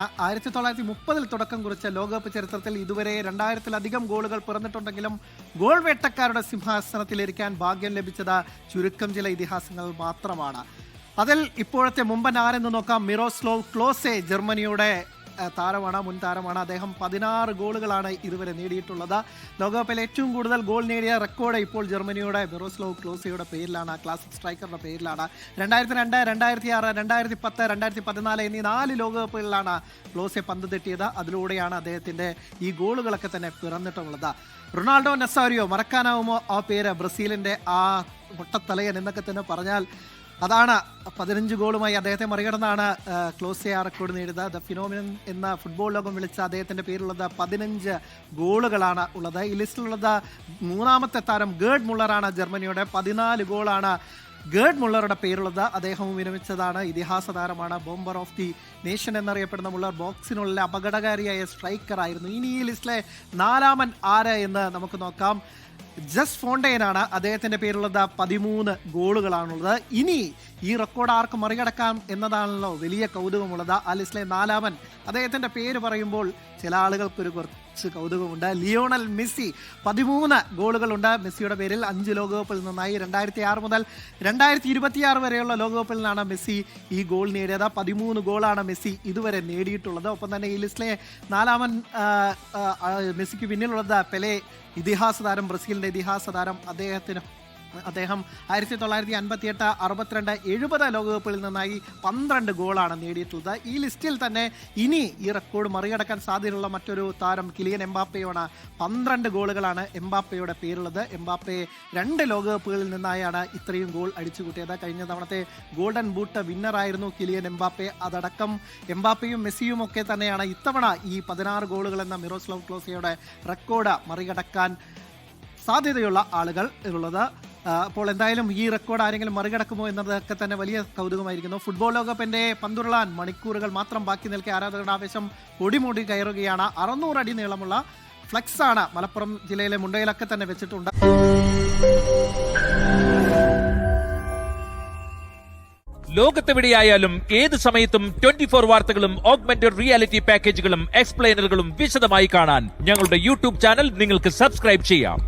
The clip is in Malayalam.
1930 തുടക്കം കുറിച്ച ലോകകപ്പ് ചരിത്രത്തിൽ ഇതുവരെ 2000-ലധികം ഗോളുകൾ പിറന്നിട്ടുണ്ടെങ്കിലും ഗോൾ വേട്ടക്കാരുടെ സിംഹാസനത്തിലിരിക്കാൻ ഭാഗ്യം ലഭിച്ചത് ചുരുക്കം ചില ഇതിഹാസങ്ങൾ മാത്രമാണ്. അതിൽ ഇപ്പോഴത്തെ മുമ്പൻ ആരെന്ന് നോക്കാം. മിറോസ്ലോവ് ക്ലോസെ ജർമ്മനിയുടെ താരമാണ്, മുൻ താരമാണ്. അദ്ദേഹം 16 ഗോളുകളാണ് ഇതുവരെ നേടിയിട്ടുള്ളത്. ലോകകപ്പിൽ ഏറ്റവും കൂടുതൽ ഗോൾ നേടിയ റെക്കോർഡ് ഇപ്പോൾ ജർമ്മനിയുടെ മിറോസ്ലോവ് ക്ലോസയുടെ പേരിലാണ്, ക്ലാസിക് സ്ട്രൈക്കറുടെ പേരിലാണ്. 2002, 2006, 2010, 2014 എന്നീ 4 ലോകകപ്പുകളിലാണ് ക്ലോസെ പന്ത് തെറ്റിയത്. അതിലൂടെയാണ് അദ്ദേഹത്തിന്റെ ഈ ഗോളുകളൊക്കെ തന്നെ പിറന്നിട്ടുള്ളത്. റൊണാൾഡോ നസാരിയോ, മറക്കാനാവുമോ ആ പേര്? ബ്രസീലിന്റെ ആ മുട്ടത്തലയൻ എന്നൊക്കെ തന്നെ പറഞ്ഞാൽ അതാണ്. 15 ഗോളുമായി അദ്ദേഹത്തെ മറികടന്നാണ് ക്ലോസെ ആ റെക്കോർഡ് നേടിയത്. ദ ഫിനോമിനൻ എന്ന ഫുട്ബോൾ ലോകം വിളിച്ച അദ്ദേഹത്തിന്റെ പേരുള്ളത് 15 ഗോളുകളാണ് ഉള്ളത്. ഈ ലിസ്റ്റിലുള്ളത് മൂന്നാമത്തെ താരം ഗേർഡ് മുള്ളറാണ്. ജർമ്മനിയുടെ 14 ഗോളാണ് ഗേർഡ് മുള്ളറുടെ പേരുള്ളത്. അദ്ദേഹവും വിരമിച്ചതാണ്. ഇതിഹാസ താരമാണ്. ബോംബർ ഓഫ് ദി നേഷൻ എന്നറിയപ്പെടുന്ന മുള്ളർ ബോക്സിനുള്ള അപകടകാരിയായ സ്ട്രൈക്കർ ആയിരുന്നു. ഇനി ഈ ലിസ്റ്റിലെ 4-ാമൻ ആര് എന്ന് നമുക്ക് നോക്കാം. ജസ് ഫോണ്ടൈനാണ്. അദ്ദേഹത്തിന്റെ പേരുള്ളത് 13 ഗോളുകളാണുള്ളത്. ഇനി ഈ റെക്കോർഡ് ആർക്ക് മറികടക്കാം എന്നതാണല്ലോ വലിയ കൗതുകമുള്ളത്. ആ ലിസ്റ്റിലെ 4-ാമൻ, അദ്ദേഹത്തിന്റെ പേര് പറയുമ്പോൾ ചില ആളുകൾക്കൊരു കുറച്ച് കൗതുകമുണ്ട്. Lionel Messi. 13 ഗോളുകളുണ്ട് മെസ്സിയുടെ പേരിൽ. 5 ലോകകപ്പിൽ നിന്നായി. 2006 മുതൽ 2026 വരെയുള്ള ലോകകപ്പിൽ നിന്നാണ് മെസ്സി ഈ ഗോൾ നേടിയത്. 13 ഗോളാണ് മെസ്സി ഇതുവരെ നേടിയിട്ടുള്ളത്. ഒപ്പം തന്നെ ഈ ലിസ്റ്റിലെ 4-ാമൻ മെസ്സിക്ക് പിന്നിലുള്ളത് പെലെ, ഇതിഹാസ താരം, ബ്രസീലിന്റെ ഇതിഹാസ താരം. അദ്ദേഹം 1958, 62, 70 ലോകകപ്പിൽ നിന്നായി 12 ഗോളാണ് നേടിയിട്ടുള്ളത്. ഈ ലിസ്റ്റിൽ തന്നെ ഇനി ഈ റെക്കോർഡ് മറികടക്കാൻ സാധ്യതയുള്ള മറ്റൊരു താരം കിലിയൻ എംബാപ്പയാണ്. 12 ഗോളുകളാണ് എംബാപ്പയുടെ പേരുള്ളത്. എംബാപ്പെ 2 ലോകകപ്പുകളിൽ നിന്നായാണ് ഇത്രയും ഗോൾ അടിച്ചുകൂട്ടിയത്. കഴിഞ്ഞ തവണത്തെ ഗോൾഡൻ ബൂട്ട് വിന്നറായിരുന്നു കിലിയൻ എംബാപ്പെ. അതടക്കം എംബാപ്പയും മെസ്സിയും ഒക്കെ തന്നെയാണ് ഇത്തവണ ഈ 16 ഗോളുകൾ എന്ന മിറോസ്ലോവ് ക്ലോസയുടെ റെക്കോർഡ് മറികടക്കാൻ സാധ്യതയുള്ള ആളുകൾ ഉള്ളത്. അപ്പോൾ എന്തായാലും ഈ റെക്കോർഡ് ആരെങ്കിലും മറികടക്കുമോ എന്നതൊക്കെ തന്നെ വലിയ കൗതുകമായിരിക്കുന്നു. ഫുട്ബോൾ ലോകകപ്പിന്റെ പന്തുരുളാൻ മണിക്കൂറുകൾ മാത്രം ബാക്കി നിൽക്കെ ആരാധകരുടെ ആവേശം പൊടിമൂടി കയറുകയാണ്. 600 അടി നീളമുള്ള ഫ്ലെക്സ് ആണ് മലപ്പുറം ജില്ലയിലെ മുണ്ടയിലൊക്കെ തന്നെ വെച്ചിട്ടുണ്ട്. ലോകത്തെവിടെയായാലും ഏത് സമയത്തും 24 വാർത്തകളും ഓഗ്മെന്റഡ് റിയാലിറ്റി പാക്കേജുകളും എക്സ്പ്ലെയിനറുകളും വിശദമായി കാണാൻ ഞങ്ങളുടെ യൂട്യൂബ് ചാനൽ നിങ്ങൾക്ക് സബ്സ്ക്രൈബ് ചെയ്യാം.